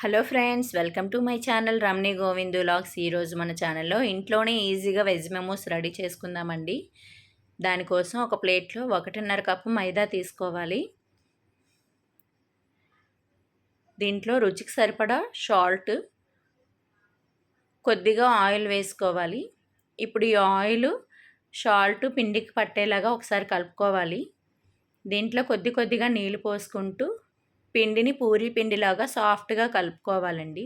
Hello friends, welcome to my channel Ramani Govindu vlogs. ఈరోజు మన ఛానల్లో ఇంట్లోనే ఈజీగా వెజ్ మెమోస్ రెడీ చేసుకుందామండి. దానికోసం ఒక ప్లేట్లో 1.5 కప్పు మైదా తీసుకోవాలి. దీంట్లో రుచికి సరిపడా సాల్ట్, కొద్దిగా ఆయిల్ వేసుకోవాలి. ఇప్పుడు ఈ ఆయిల్ సాల్ట్ పిండికి పట్టేలాగా ఒకసారి కలుపుకోవాలి. దీంట్లో కొద్దిగా నీళ్ళు పోసుకుంటూ పిండిని పూరీ పిండిలాగా సాఫ్ట్గా కలుపుకోవాలండి.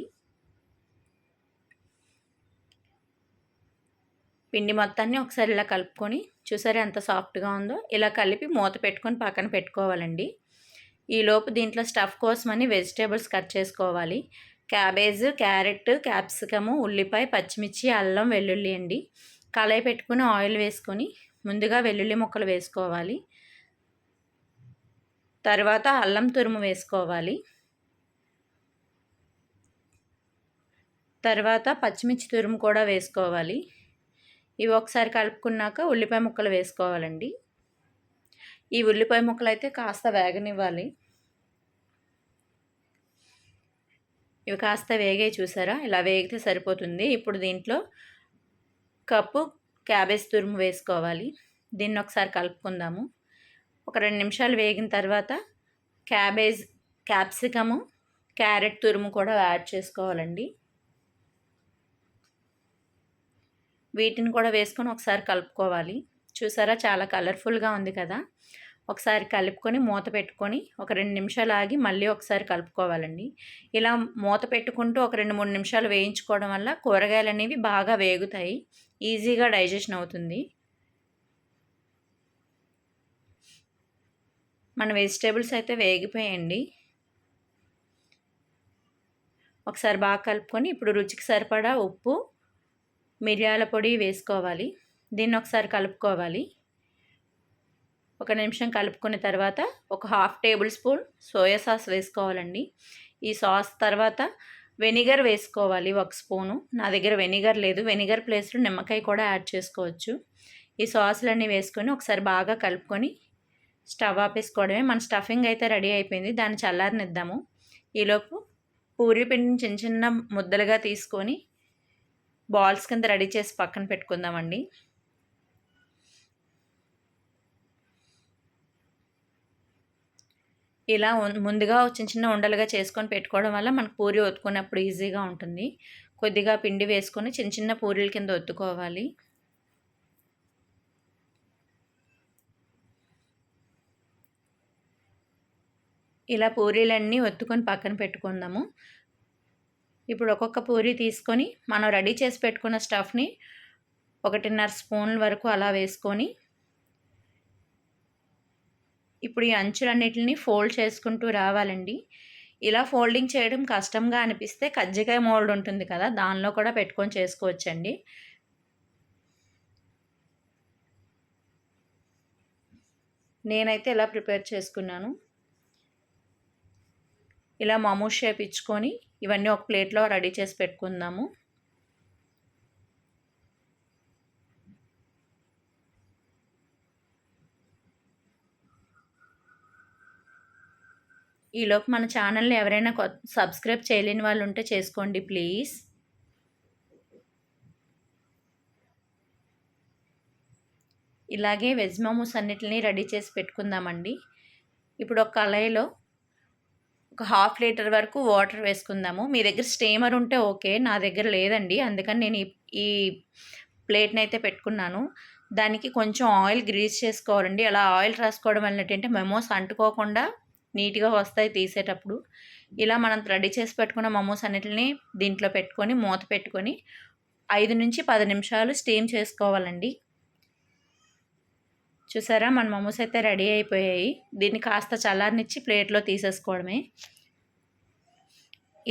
పిండి మొత్తాన్ని ఒకసారి ఇలా కలుపుకొని చూసారా ఎంత సాఫ్ట్గా ఉందో. ఇలా కలిపి మూత పెట్టుకొని పక్కన పెట్టుకోవాలండి. ఈలోపు దీంట్లో స్టఫ్ కోసమని వెజిటేబుల్స్ కట్ చేసుకోవాలి. క్యాబేజ్, క్యారెట్, క్యాప్సికము, ఉల్లిపాయ, పచ్చిమిర్చి, అల్లం, వెల్లుల్లి అండి. కళాయి పెట్టుకుని ఆయిల్ వేసుకొని ముందుగా వెల్లుల్లి ముక్కలు వేసుకోవాలి. తర్వాత అల్లం తురుము వేసుకోవాలి. తర్వాత పచ్చిమిర్చి తురుము కూడా వేసుకోవాలి. ఇవి ఒకసారి కలుపుకున్నాక ఉల్లిపాయ ముక్కలు వేసుకోవాలండి. ఈ ఉల్లిపాయ ముక్కలు అయితే కాస్త వేగనివ్వాలి. ఇవి కాస్త వేగే చూసారా, ఇలా వేగితే సరిపోతుంది. ఇప్పుడు దీంట్లో కప్పు క్యాబేజ్ తురుము వేసుకోవాలి. దీన్ని ఒకసారి కలుపుకుందాము. ఒక 2 నిమిషాలు వేగిన తర్వాత క్యాబేజ్, క్యాప్సికము, క్యారెట్ తురుము కూడా యాడ్ చేసుకోవాలండి. వీటిని కూడా వేసుకొని ఒకసారి కలుపుకోవాలి. చూసారా చాలా కలర్ఫుల్గా ఉంది కదా. ఒకసారి కలుపుకొని మూత పెట్టుకొని ఒక 2 నిమిషాలు ఆగి మళ్ళీ ఒకసారి కలుపుకోవాలండి. ఇలా మూత పెట్టుకుంటూ ఒక 2-3 నిమిషాలు వేయించుకోవడం వల్ల కూరగాయలు అనేవి బాగా వేగుతాయి, ఈజీగా డైజెషన్ అవుతుంది. మన వెజిటేబుల్స్ అయితే వేగిపోయాయండి. ఒకసారి బాగా కలుపుకొని ఇప్పుడు రుచికి సరిపడా ఉప్పు, మిరియాల పొడి వేసుకోవాలి. దీన్ని ఒకసారి కలుపుకోవాలి. 1 నిమిషం కలుపుకున్న తర్వాత ఒక 1/2 టేబుల్ స్పూన్ సోయా సాస్ వేసుకోవాలండి. ఈ సాస్ తర్వాత వెనిగర్ వేసుకోవాలి 1 స్పూను. నా దగ్గర వెనిగర్ లేదు, వెనిగర్ ప్లేస్లో నిమ్మకాయ కూడా యాడ్ చేసుకోవచ్చు. ఈ సాసులన్నీ వేసుకొని ఒకసారి బాగా కలుపుకొని స్టవ్ ఆపేసుకోవడమే. మన స్టఫింగ్ అయితే రెడీ అయిపోయింది. దాన్ని చల్లారనిద్దాము. ఈలోపు పూరీ పిండిని చిన్న చిన్న ముద్దలుగా తీసుకొని బాల్స్ కింద రెడీ చేసి పక్కన పెట్టుకుందామండి. ఇలా ముందుగా చిన్న చిన్న ఉండలుగా చేసుకొని పెట్టుకోవడం వల్ల మనకు పూరీ ఒత్తుకున్నప్పుడు ఈజీగా ఉంటుంది. కొద్దిగా పిండి వేసుకొని చిన్న చిన్న పూరీల కింద ఒత్తుకోవాలి. ఇలా పూరీలన్నీ ఒత్తుకొని పక్కన పెట్టుకుందాము. ఇప్పుడు ఒక్కొక్క పూరీ తీసుకొని మనం రెడీ చేసి పెట్టుకున్న స్టఫ్ని 1.5 స్పూన్ల వరకు అలా వేసుకొని ఇప్పుడు ఈ అంచులన్నిటిని ఫోల్డ్ చేసుకుంటూ రావాలండి. ఇలా ఫోల్డింగ్ చేయడం కష్టంగా అనిపిస్తే కజ్జికాయ మోల్డ్ ఉంటుంది కదా, దానిలో కూడా పెట్టుకొని చేసుకోవచ్చండి. నేనైతే ఇలా ప్రిపేర్ చేసుకున్నాను. ఇలా మమూస్ షేప్ ఇచ్చుకొని ఇవన్నీ ఒక ప్లేట్లో రెడీ చేసి పెట్టుకుందాము. ఈలోపు మన ఛానల్ని ఎవరైనా సబ్స్క్రైబ్ చేయలేని వాళ్ళు ఉంటే చేసుకోండి ప్లీజ్. ఇలాగే వెజ్ మోమోస్ అన్నిటిని రెడీ చేసి పెట్టుకుందామండి. ఇప్పుడు ఒక కళాయిలో ఒక 1/2 లీటర్ వరకు వాటర్ వేసుకుందాము. మీ దగ్గర స్టీమర్ ఉంటే ఓకే, నా దగ్గర లేదండి, అందుకని నేను ఈ ప్లేట్ని అయితే పెట్టుకున్నాను. దానికి కొంచెం ఆయిల్ గ్రీస్ చేసుకోవాలండి. అలా ఆయిల్ రాసుకోవడం వల్ల ఏంటంటే మెమోస్ అంటుకోకుండా నీట్గా వస్తాయి తీసేటప్పుడు. ఇలా మనం రెడీ చేసి పెట్టుకున్న మోమోస్ అన్నిటిని దీంట్లో పెట్టుకొని మూత పెట్టుకొని 5 నుంచి 10 నిమిషాలు స్టీమ్ చేసుకోవాలండి. చూసారా మన మోమోస్ అయితే రెడీ అయిపోయాయి. దీన్ని కాస్త చల్లారనిచ్చి ప్లేట్లో తీసేసుకోవడమే.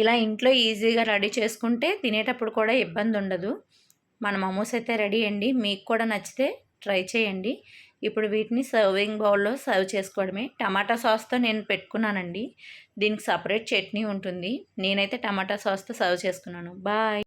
ఇలా ఇంట్లో ఈజీగా రెడీ చేసుకుంటే తినేటప్పుడు కూడా ఇబ్బంది ఉండదు. మన మోమోస్ అయితే రెడీ అండి. మీకు కూడా నచ్చితే ట్రై చేయండి. ఇప్పుడు వీటిని సర్వింగ్ బౌల్లో సర్వ్ చేసుకోవడమే. టమాటా సాస్తో నేను పెట్టుకున్నానండి. దీనికి సపరేట్ చట్నీ ఉంటుంది. నేనైతే టమాటా సాస్తో సర్వ్ చేసుకున్నాను. బాయ్.